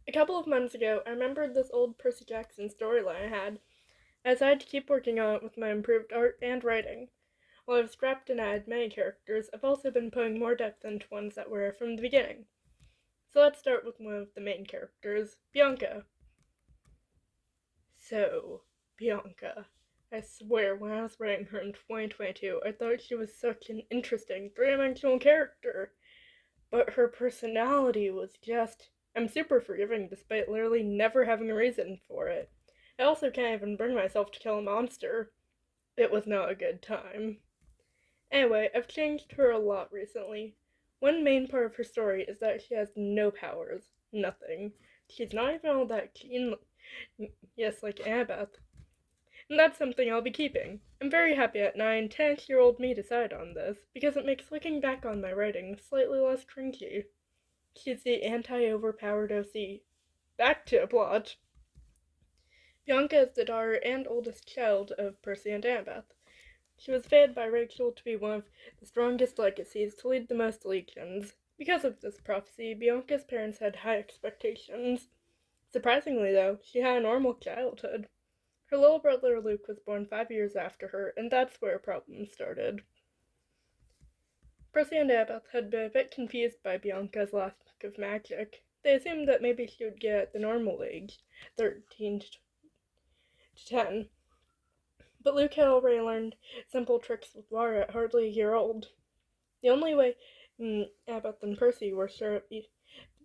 A couple of months ago, I remembered this old Percy Jackson storyline I had. I decided to keep working on it with my improved art and writing. While I've scrapped and added many characters, I've also been putting more depth into ones that were from the beginning. So let's start with one of the main characters, Bianca. So, Bianca. I swear, when I was writing her in 2022, I thought she was such an interesting, three-dimensional character. But her personality was just. I'm super forgiving despite literally never having a reason for it. I also can't even bring myself to kill a monster. It was not a good time. Anyway, I've changed her a lot recently. One main part of her story is that she has no powers. Nothing. She's not even all that keen. Yes, like Annabeth. And that's something I'll be keeping. I'm very happy at 9, 10-year-old me decided on this, because it makes looking back on my writing slightly less cringy. She's the anti-overpowered OC. Back to a plot. Bianca is the daughter and oldest child of Percy and Annabeth. She was fated by Rachel to be one of the strongest legacies to lead the most legions. Because of this prophecy, Bianca's parents had high expectations. Surprisingly, though, she had a normal childhood. Her little brother Luke was born 5 years after her, and that's where problems started. Percy and Annabeth had been a bit confused by Bianca's lack of magic. They assumed that maybe she would get the normal age, 13 to 10. But Luke had already learned simple tricks with water at hardly a year old. The only way Annabeth and Percy were sure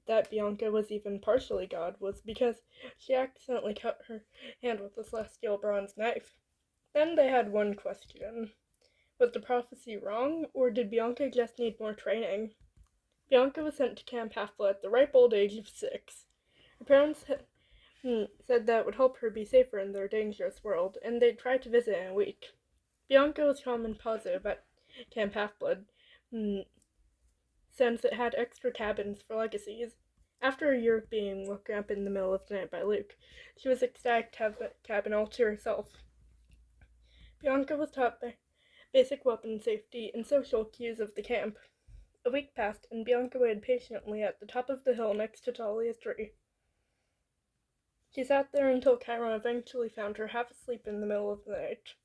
that Bianca was even partially God was because she accidentally cut her hand with a celestial bronze knife. Then they had one question. Was the prophecy wrong, or did Bianca just need more training? Bianca was sent to Camp Half-Blood at the ripe old age of 6. Her parents said that would help her be safer in their dangerous world, and they'd try to visit in a week. Bianca was calm and positive at Camp Half-Blood, since it had extra cabins for legacies. After a year of being woken up in the middle of the night by Luke, she was ecstatic to have the cabin all to herself. Bianca was taught basic weapon safety and social cues of the camp. A week passed, and Bianca waited patiently at the top of the hill next to Talia's tree. She sat there until Chiron eventually found her half asleep in the middle of the night.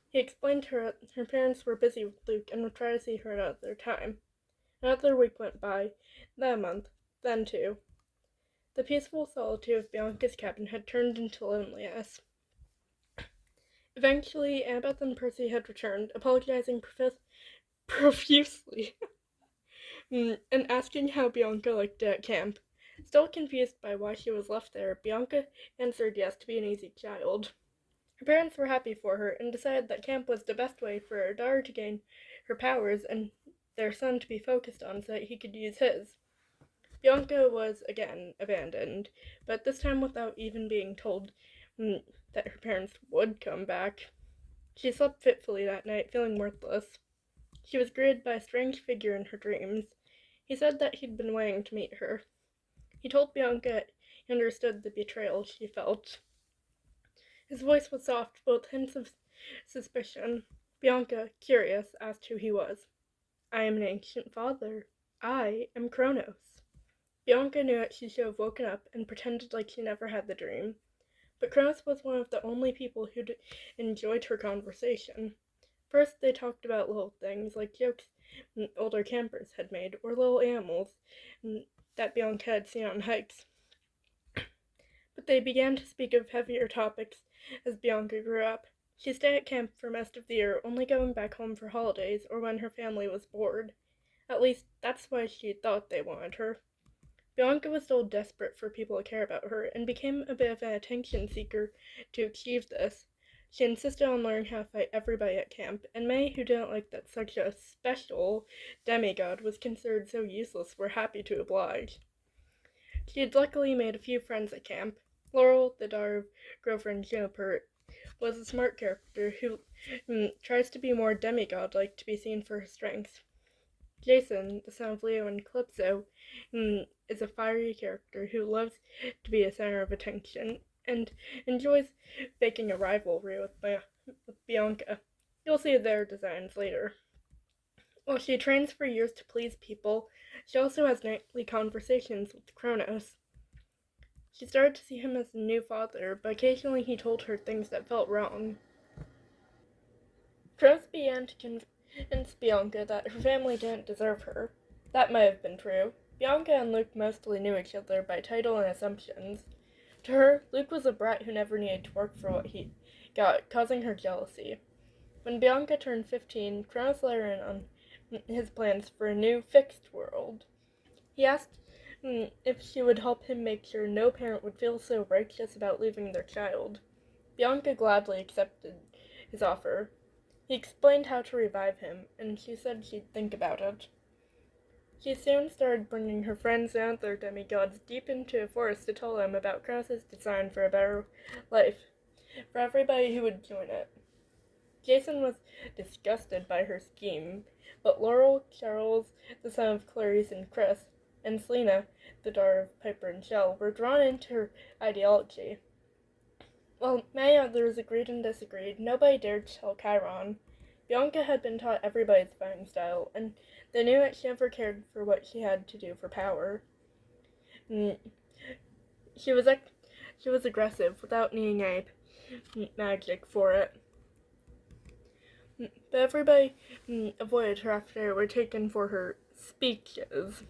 He explained to her that her parents were busy with Luke and would try to see her another time. Another week went by, then a month, then 2. The peaceful solitude of Bianca's cabin had turned into loneliness. Eventually, Annabeth and Percy had returned, apologizing profusely and asking how Bianca liked it at camp. Still confused by why she was left there, Bianca answered yes to be an easy child. Her parents were happy for her and decided that camp was the best way for her daughter to gain her powers and their son to be focused on so that he could use his. Bianca was again abandoned, but this time without even being told that her parents would come back. She slept fitfully that night, feeling worthless. She was greeted by a strange figure in her dreams. He said that he'd been waiting to meet her. He told Bianca he understood the betrayal she felt. His voice was soft, with hints of suspicion. Bianca, curious, asked who he was. I am an ancient father. I am Kronos. Bianca knew that she should have woken up and pretended like she never had the dream. But Kronos was one of the only people who'd enjoyed her conversation. First, they talked about little things, like jokes older campers had made, or little animals that Bianca had seen on hikes. But they began to speak of heavier topics as Bianca grew up. She stayed at camp for most of the year, only going back home for holidays or when her family was bored. At least, that's why she thought they wanted her. Bianca was still desperate for people to care about her, and became a bit of an attention seeker to achieve this. She insisted on learning how to fight everybody at camp, and many who didn't like that such a special demigod was considered so useless were happy to oblige. She had luckily made a few friends at camp. Laurel, the daughter of Grover and Juniper, was a smart character who tries to be more demigod-like to be seen for her strengths. Jason, the son of Leo and Calypso, is a fiery character who loves to be a center of attention and enjoys faking a rivalry with Bianca. You'll see their designs later. While she trains for years to please people, she also has nightly conversations with Kronos. She started to see him as a new father, but occasionally he told her things that felt wrong. Rose began to convince Bianca that her family didn't deserve her. That might have been true. Bianca and Luke mostly knew each other by title and assumptions. To her, Luke was a brat who never needed to work for what he got, causing her jealousy. When Bianca turned 15, Kronos let her in on his plans for a new, fixed world. He asked if she would help him make sure no parent would feel so righteous about losing their child. Bianca gladly accepted his offer. He explained how to revive him, and she said she'd think about it. She soon started bringing her friends and other demigods deep into a forest to tell them about Kronos' design for a better life for everybody who would join it. Jason was disgusted by her scheme, but Laurel, Charles, the son of Clarice and Chris, and Selena, the daughter of Piper and Shell, were drawn into her ideology. While many others agreed and disagreed, nobody dared tell Chiron. Bianca had been taught everybody's fighting style, and they knew that she never cared for what she had to do for power. She was aggressive without needing any magic for it. But everybody avoided her after they were taken for her speeches.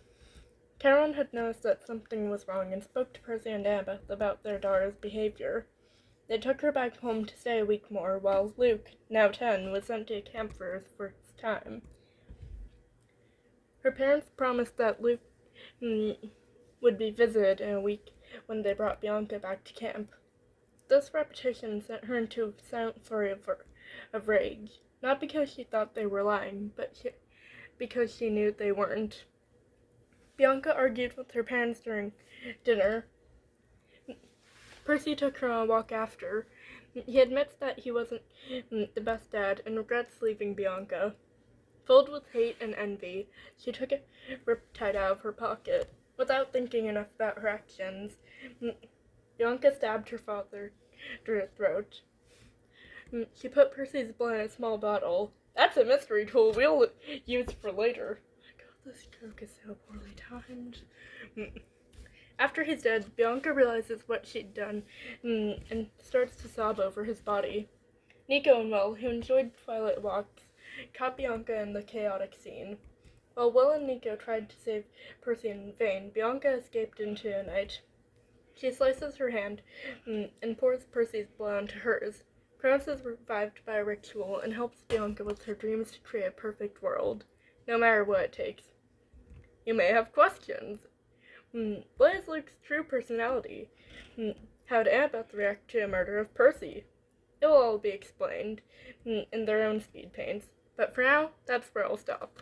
Chiron had noticed that something was wrong and spoke to Percy and Annabeth about their daughter's behavior. They took her back home to stay a week more, while Luke, now 10, was sent to camp for his first time. Her parents promised that Luke would be visited in a week when they brought Bianca back to camp. This repetition sent her into a silent flurry of rage, not because she thought they were lying, but because she knew they weren't. Bianca argued with her parents during dinner. Percy took her on a walk after. He admits that he wasn't the best dad and regrets leaving Bianca. Filled with hate and envy, she took a riptide out of her pocket. Without thinking enough about her actions, Bianca stabbed her father through the throat. She put Percy's blood in a small bottle. That's a mystery tool we'll use for later. God, this joke is so poorly timed. After he's dead, Bianca realizes what she'd done and starts to sob over his body. Nico and Will, who enjoyed twilight walks, caught Bianca in the chaotic scene. While Will and Nico tried to save Percy in vain, Bianca escaped into the night. She slices her hand and pours Percy's blood onto hers. Kronos is revived by a ritual and helps Bianca with her dreams to create a perfect world, no matter what it takes. You may have questions. What is Luke's true personality? How did Annabeth react to the murder of Percy? It will all be explained in their own speed paints, but for now, that's where I'll stop.